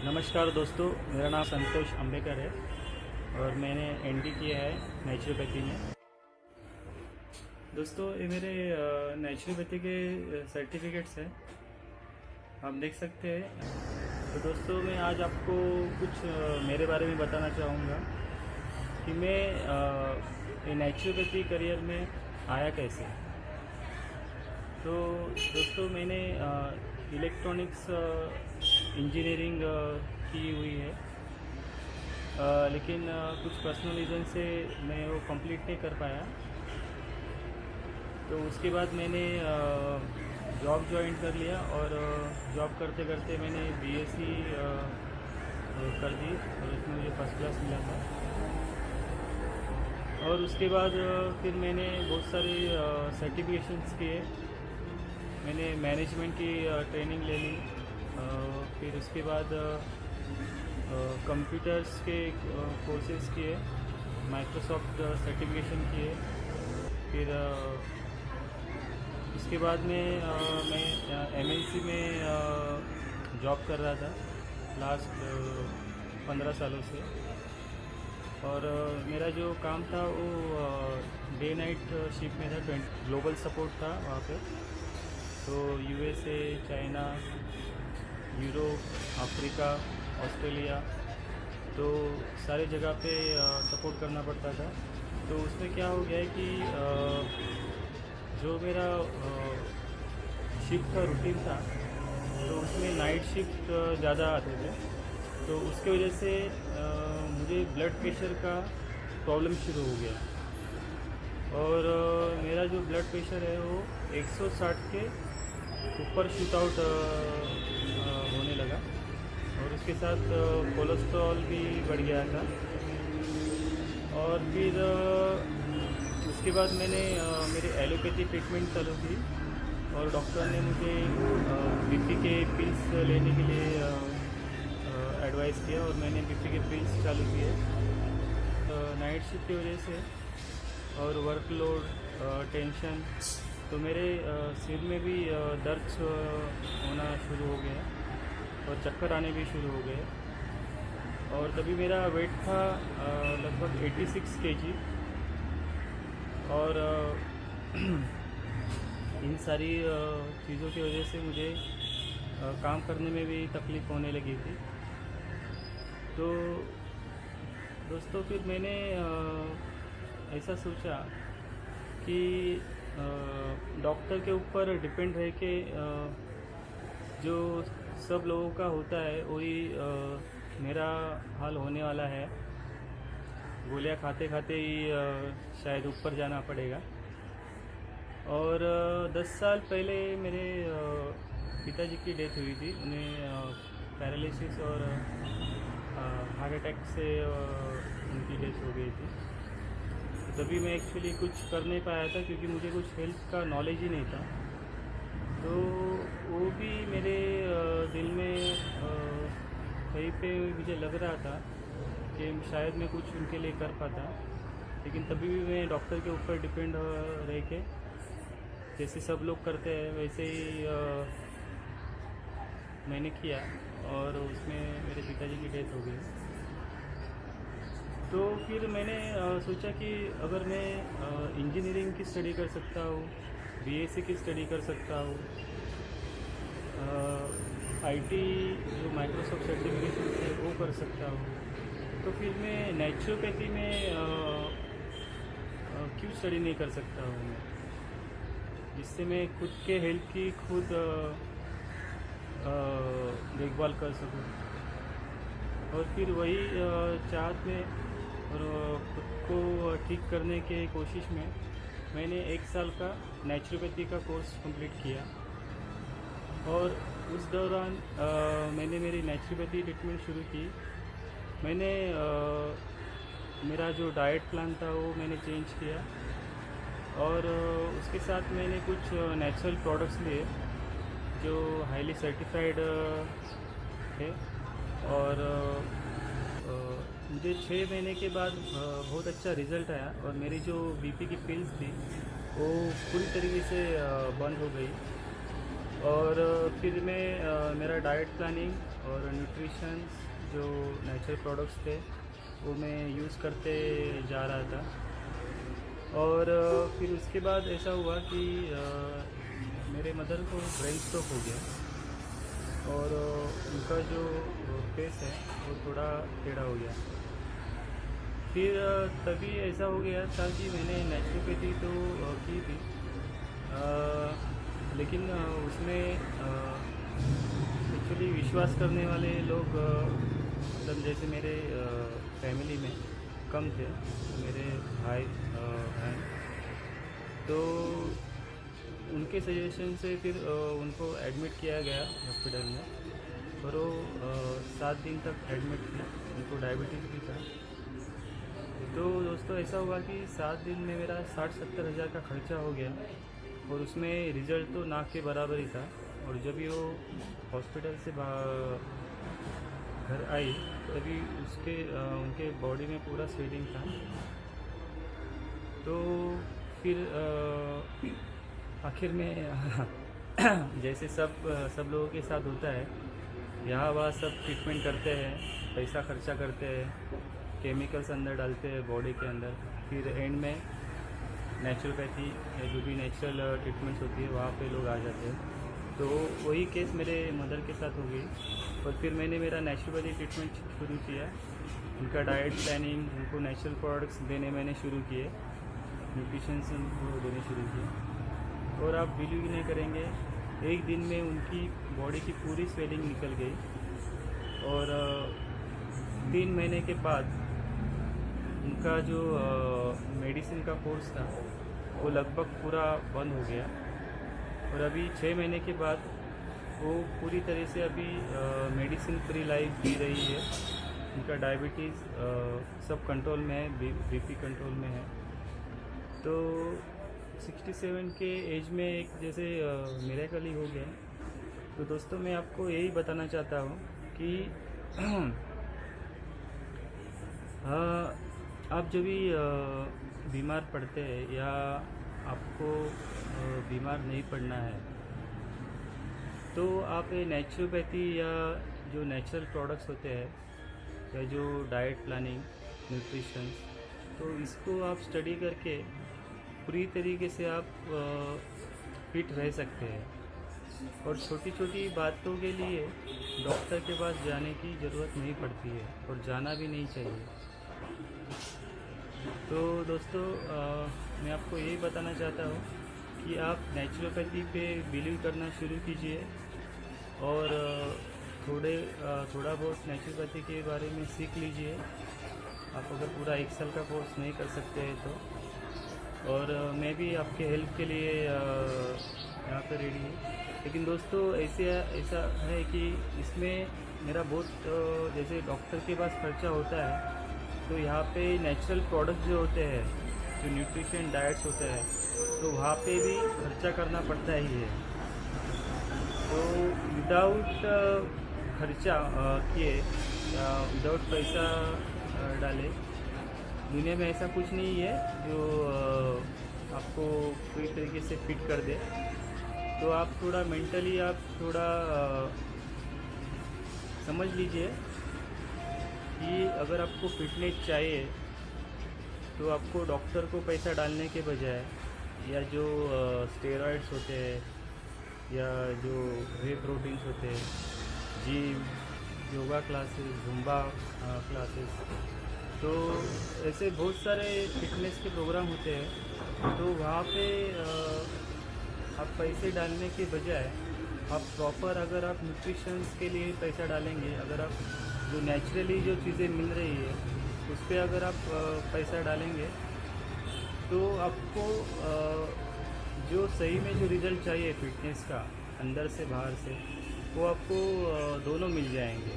नमस्कार दोस्तों, मेरा नाम संतोष अम्बेकर है और मैंने एनडी किया है नेचुरोपैथी में। दोस्तों, ये मेरे नेचुरोपैथी के सर्टिफिकेट्स हैं, आप देख सकते हैं। तो दोस्तों, मैं आज आपको कुछ मेरे बारे में बताना चाहूँगा कि मैं ये नेचुरोपैथी करियर में आया कैसे। तो दोस्तों, मैंने इलेक्ट्रॉनिक्स इंजीनियरिंग की हुई है, लेकिन कुछ पर्सनल रीज़न से मैं वो कंप्लीट नहीं कर पाया। तो उसके बाद मैंने जॉब ज्वाइन कर लिया और जॉब करते करते मैंने बीएससी कर दी और उसमें मुझे फर्स्ट क्लास मिला था। और उसके बाद फिर मैंने बहुत सारे सर्टिफिकेशंस किए। मैंने मैनेजमेंट की ट्रेनिंग ले ली, फिर उसके बाद कंप्यूटर्स के कोर्सेज़ किए, माइक्रोसॉफ्ट सर्टिफिकेशन किए। फिर उसके बाद में मैं एमएनसी में जॉब कर रहा था लास्ट 15 सालों से। और मेरा जो काम था वो डे नाइट शिफ्ट में था, ग्लोबल सपोर्ट था वहाँ पे। तो USA, China, Europe, Africa, Australia, तो सारे जगह पे सपोर्ट करना पड़ता था। तो उसमें क्या हो गया है कि जो मेरा शिफ्ट का रूटीन था, तो उसमें नाइट शिफ्ट ज़्यादा आते थे। तो उसके वजह से मुझे ब्लड प्रेशर का प्रॉब्लम शुरू हो गया। और मेरा जो ब्लड प्रेशर है वो 160 के ऊपर शूट आउट होने लगा और उसके साथ कोलेस्ट्रॉल भी बढ़ गया था। और फिर उसके बाद मैंने मेरी एलोपैथी ट्रीटमेंट चालू की और डॉक्टर ने मुझे बीपी के पिल्स लेने के लिए एडवाइस किया और मैंने बीपी के पिल्स चालू किए। नाइट शिफ्ट की वजह से और वर्कलोड, टेंशन, तो मेरे सिर में भी दर्द होना शुरू हो गया और चक्कर आने भी शुरू हो गए। और तभी मेरा वेट था लगभग 86 केजी। और इन सारी चीज़ों की वजह से मुझे काम करने में भी तकलीफ़ होने लगी थी। तो दोस्तों, फिर मैंने ऐसा सोचा कि डॉक्टर के ऊपर डिपेंड रह के जो सब लोगों का होता है वही मेरा हाल होने वाला है। गोलियां खाते खाते ही शायद ऊपर जाना पड़ेगा। और 10 साल पहले मेरे पिताजी की डेथ हुई थी। उन्हें पैरालिसिस और हार्ट अटैक से उनकी डेथ हो गई थी। तो तभी मैं एक्चुअली कुछ कर नहीं पाया था क्योंकि मुझे कुछ हेल्थ का नॉलेज ही नहीं था। तो वो भी मेरे दिल में कहीं पे मुझे लग रहा था कि शायद मैं कुछ उनके लिए कर पाता। लेकिन तभी भी मैं डॉक्टर के ऊपर डिपेंड रह के, जैसे सब लोग करते हैं वैसे ही मैंने किया और उसमें मेरे पिताजी की डेथ हो गई। तो फिर मैंने सोचा कि अगर मैं इंजीनियरिंग की स्टडी कर सकता हूँ, बीएससी की स्टडी कर सकता हूँ, आईटी जो माइक्रोसॉफ्ट सर्टिफिकेशन है वो कर सकता हूँ, तो फिर मैं नेचुरोपैथी में क्यों स्टडी नहीं कर सकता हूँ मैं, जिससे मैं खुद के हेल्थ की खुद देखभाल कर सकूँ। और फिर वही चाहत में और खुद को ठीक करने के कोशिश में मैंने 1 साल का नेचुरोपैथी का कोर्स कंप्लीट किया। और उस दौरान मैंने मेरी नेचुरोपैथी ट्रीटमेंट शुरू की। मैंने मेरा जो डाइट प्लान था वो मैंने चेंज किया और उसके साथ मैंने कुछ नेचुरल प्रोडक्ट्स लिए जो हाईली सर्टिफाइड थे। और मुझे 6 महीने के बाद बहुत अच्छा रिज़ल्ट आया और मेरी जो बीपी की पिल्स थी वो पूरी तरीके से बंद हो गई। और फिर मैं मेरा डाइट प्लानिंग और न्यूट्रिशन जो नेचुरल प्रोडक्ट्स थे वो मैं यूज़ करते जा रहा था। और फिर उसके बाद ऐसा हुआ कि मेरे मदर को ब्रेन स्ट्रोक हो गया और उनका जो फेस है वो थोड़ा टेढ़ा हो गया। फिर तभी ऐसा हो गया था कि मैंने नेचुरोपैथी तो की थी, लेकिन उसमें एक्चुअली विश्वास करने वाले लोग मतलब जैसे मेरे फैमिली में कम थे, मेरे भाई हैं, तो उनके सजेशन से फिर उनको एडमिट किया गया हॉस्पिटल में। और वो 7 दिन तक एडमिट थे, उनको डायबिटीज़ भी था। तो दोस्तों ऐसा हुआ कि 7 दिन में मेरा 60-70 हज़ार का खर्चा हो गया और उसमें रिज़ल्ट तो ना के बराबर ही था। और जब वो हॉस्पिटल से घर आई तभी उनके बॉडी में पूरा स्वेलिंग था। तो फिर आखिर में जैसे सब लोगों के साथ होता है, यहाँ वहाँ सब ट्रीटमेंट करते हैं, पैसा खर्चा करते हैं, केमिकल्स अंदर डालते हैं बॉडी के अंदर, फिर एंड में नेचुरोपैथी या जो भी नेचुरल ट्रीटमेंट्स होती है वहाँ पे लोग आ जाते हैं। तो वही केस मेरे मदर के साथ हो गई और फिर मैंने मेरा नेचुरोपैथी ट्रीटमेंट शुरू किया। उनका डाइट प्लानिंग, उनको नेचुरल प्रोडक्ट्स देने मैंने शुरू किए, न्यूट्रिशंस उनको देने शुरू किए। और आप बिलीव नहीं करेंगे, एक दिन में उनकी बॉडी की पूरी स्वेलिंग निकल गई और 3 महीने के बाद उनका जो मेडिसिन का कोर्स था वो लगभग पूरा बंद हो गया। और अभी 6 महीने के बाद वो पूरी तरह से अभी मेडिसिन फ्री लाइफ जी रही है। उनका डायबिटीज़ सब कंट्रोल में है, बीपी कंट्रोल में है। तो 67 के एज में एक जैसे मिरेकल ही हो गया। तो दोस्तों मैं आपको यही बताना चाहता हूँ कि आप जब भी बीमार पड़ते हैं या आपको बीमार नहीं पड़ना है तो आप ये नेचुरोपैथी या जो नेचुरल प्रोडक्ट्स होते हैं या जो डाइट प्लानिंग, न्यूट्रिशन, तो इसको आप स्टडी करके पूरी तरीके से आप फिट रह सकते हैं। और छोटी छोटी बातों के लिए डॉक्टर के पास जाने की ज़रूरत नहीं पड़ती है और जाना भी नहीं चाहिए। तो दोस्तों मैं आपको यही बताना चाहता हूँ कि आप नेचुरोपैथी पे बिलीव करना शुरू कीजिए और थोड़ा बहुत नेचुरोपैथी के बारे में सीख लीजिए। आप अगर पूरा 1 साल का कोर्स नहीं कर सकते हैं तो। और मैं भी आपके हेल्प के लिए यहाँ पर रेडी हूँ। लेकिन दोस्तों ऐसा है कि इसमें मेरा बहुत जैसे डॉक्टर के पास खर्चा होता है, तो यहाँ पे नेचुरल प्रोडक्ट्स जो होते हैं, जो न्यूट्रिशन डाइट्स होते हैं, तो वहाँ पे भी खर्चा करना पड़ता ही है। तो विदाउट खर्चा किए या विदाउट पैसा डाले दुनिया में ऐसा कुछ नहीं है जो आपको पूरी तरीके से फिट कर दे। तो आप थोड़ा मेंटली आप थोड़ा समझ लीजिए कि अगर आपको फिटनेस चाहिए तो आपको डॉक्टर को पैसा डालने के बजाय या जो स्टेरॉइड्स होते हैं या जो वे प्रोटीन्स होते हैं, gym, yoga classes, Zumba classes, तो ऐसे बहुत सारे फिटनेस के प्रोग्राम होते हैं। तो वहाँ पे आप पैसे डालने के बजाय आप प्रॉपर अगर आप न्यूट्रिशंस के लिए पैसा डालेंगे, अगर आप जो नेचुरली जो चीज़ें मिल रही है उस पर अगर आप पैसा डालेंगे तो आपको जो सही में जो रिज़ल्ट चाहिए फिटनेस का अंदर से बाहर से, वो आपको दोनों मिल जाएंगे।